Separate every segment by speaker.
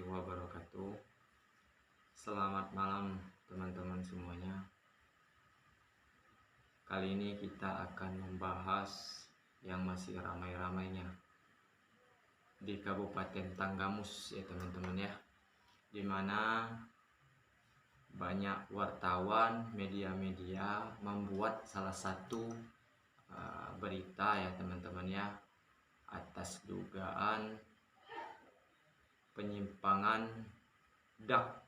Speaker 1: warahmatullahi wabarakatuh. Selamat malam teman-teman semuanya. Kali ini kita akan membahas yang masih ramai-ramainya di Kabupaten Tanggamus ya teman-teman ya, dimana banyak wartawan, media-media membuat salah satu berita ya teman-teman ya, atas dugaan penyimpangan dak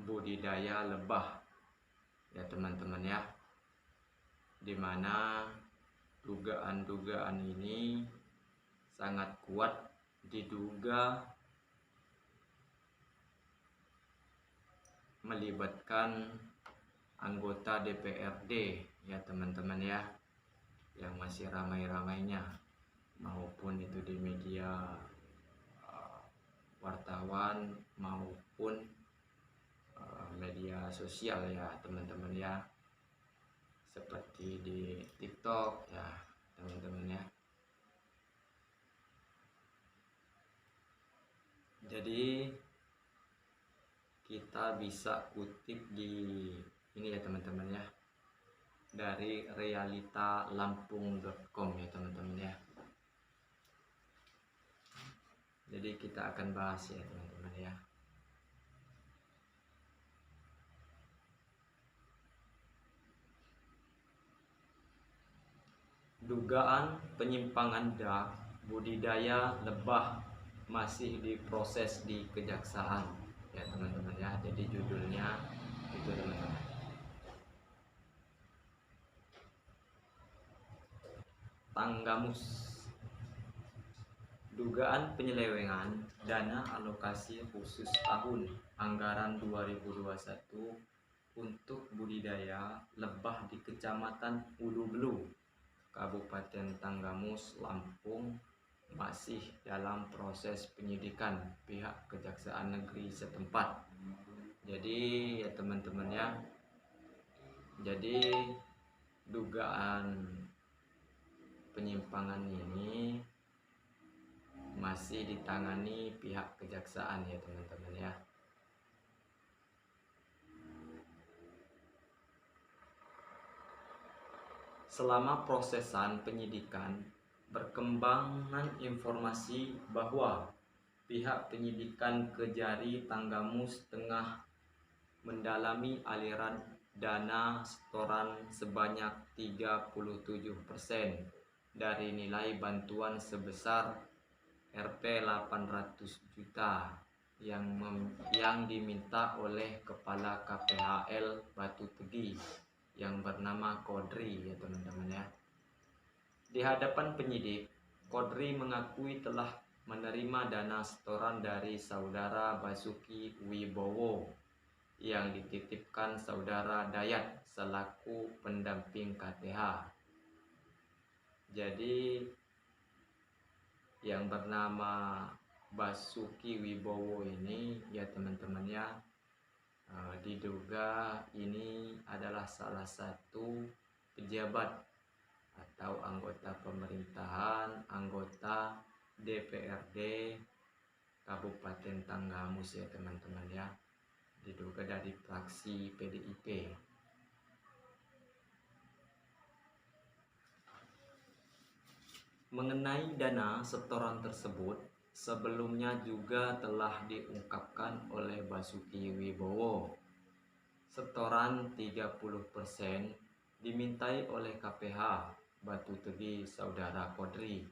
Speaker 1: budidaya lebah ya teman-teman ya, dimana dugaan-dugaan ini sangat kuat diduga melibatkan anggota DPRD ya teman-teman ya, yang masih ramai-ramainya, maupun itu di media wartawan maupun media sosial ya teman-teman ya, seperti di TikTok ya teman-teman ya. Jadi kita bisa kutip di ini ya teman-teman ya, dari realitalampung.com ya teman-teman ya. Jadi kita akan bahas ya teman-teman ya. Dugaan penyimpangan dak budidaya lebah masih diproses di kejaksaan ya teman-teman ya. Jadi judulnya itu teman-teman. Tanggamus, dugaan penyelewengan dana alokasi khusus tahun anggaran 2021 untuk budidaya lebah di Kecamatan Ulu Belu, Kabupaten Tanggamus, Lampung masih dalam proses penyidikan pihak Kejaksaan Negeri setempat. Jadi ya teman-teman ya, jadi dugaan penyimpangan ini masih ditangani pihak kejaksaan ya teman-teman ya. Selama prosesan penyidikan, berkembangan informasi bahwa pihak penyidikan Kejari Tanggamus tengah mendalami aliran dana setoran sebanyak 37% dari nilai bantuan sebesar Rp 800 juta yang diminta oleh Kepala KPHL Batu Tegi yang bernama Kodri ya teman-teman ya. Di hadapan penyidik, Kodri mengakui telah menerima dana setoran dari saudara Basuki Wibowo yang dititipkan saudara Dayat selaku pendamping KTH. Jadi yang bernama Basuki Wibowo ini ya teman-teman ya, diduga ini adalah salah satu pejabat atau anggota pemerintahan, anggota DPRD Kabupaten Tanggamus ya teman-teman ya, diduga dari fraksi PDIP. Mengenai dana setoran tersebut, sebelumnya juga telah diungkapkan oleh Basuki Wibowo. Setoran 30% dimintai oleh KPH Batu Tegi saudara Kodri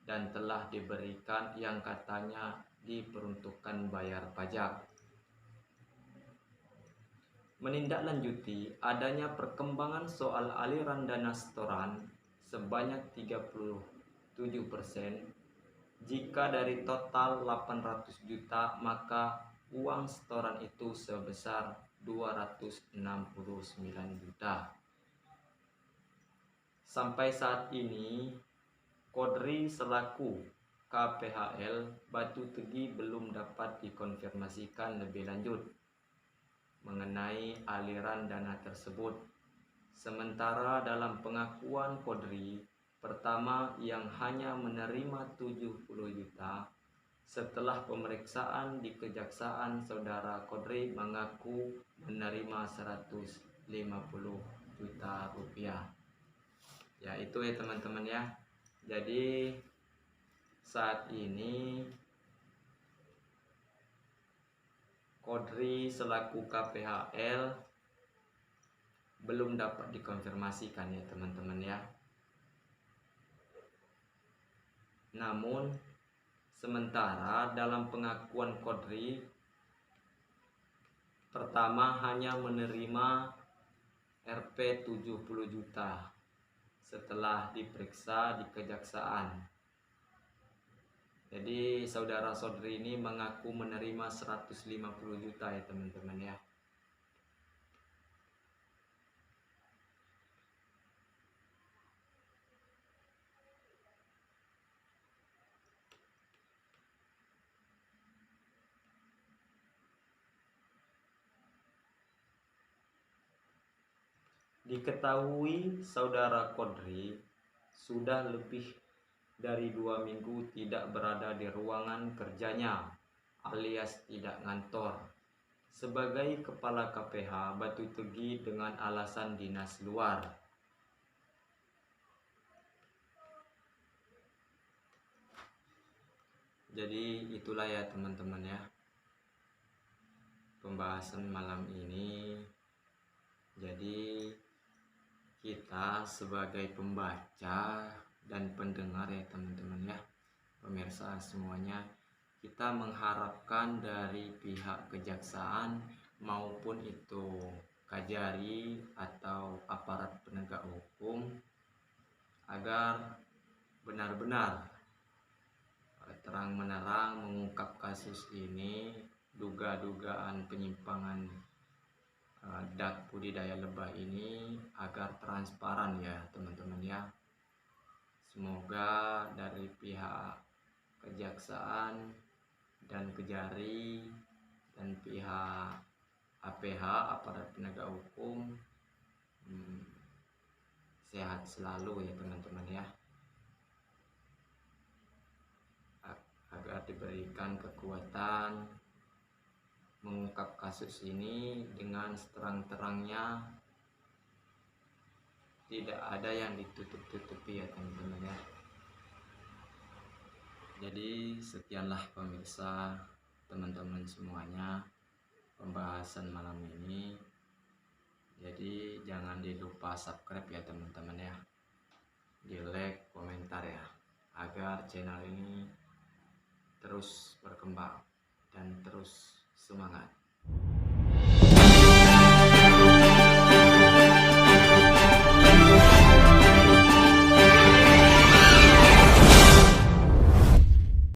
Speaker 1: dan telah diberikan yang katanya diperuntukkan bayar pajak. Menindaklanjuti adanya perkembangan soal aliran dana setoran sebanyak 37%. Jika dari total 800 juta, maka uang setoran itu sebesar 269 juta. Sampai saat ini, Kodri selaku KPHL Batu Tegi belum dapat dikonfirmasikan lebih lanjut mengenai aliran dana tersebut. Sementara dalam pengakuan Kodri, pertama yang hanya menerima 70 juta, Setelah pemeriksaan di kejaksaan, saudara Kodri mengaku menerima 150 juta rupiah. Ya itu ya teman-teman ya. Jadi saat ini Kodri selaku KPHL belum dapat dikonfirmasikan ya teman-teman ya. Namun sementara dalam pengakuan Kodri, pertama hanya menerima Rp 70 juta setelah diperiksa di kejaksaan. Jadi saudara Sodri ini mengaku menerima 150 juta ya teman-teman ya. Diketahui saudara Kodri sudah lebih dari 2 minggu tidak berada di ruangan kerjanya alias tidak ngantor sebagai kepala KPH Batu Tegi dengan alasan dinas luar. Jadi itulah ya teman-teman ya pembahasan malam ini. Jadi kita sebagai pembaca dan pendengar ya teman-teman ya, pemirsa semuanya, kita mengharapkan dari pihak kejaksaan maupun itu Kajari atau aparat penegak hukum agar benar-benar terang menerang mengungkap kasus ini, dugaan penyimpangan dak budidaya lebah ini agar transparan ya teman-teman ya. Semoga dari pihak kejaksaan dan Kejari dan pihak APH aparat penegak hukum sehat selalu ya teman-teman ya, agar diberikan kekuatan mengungkap kasus ini dengan seterang-terangnya, tidak ada yang ditutup-tutupi ya teman-teman ya. Jadi sekianlah pemirsa, teman-teman semuanya, pembahasan malam ini. Jadi jangan dilupa subscribe ya teman-teman ya, di like, komentar ya, agar channel ini terus berkembang dan terus semangat.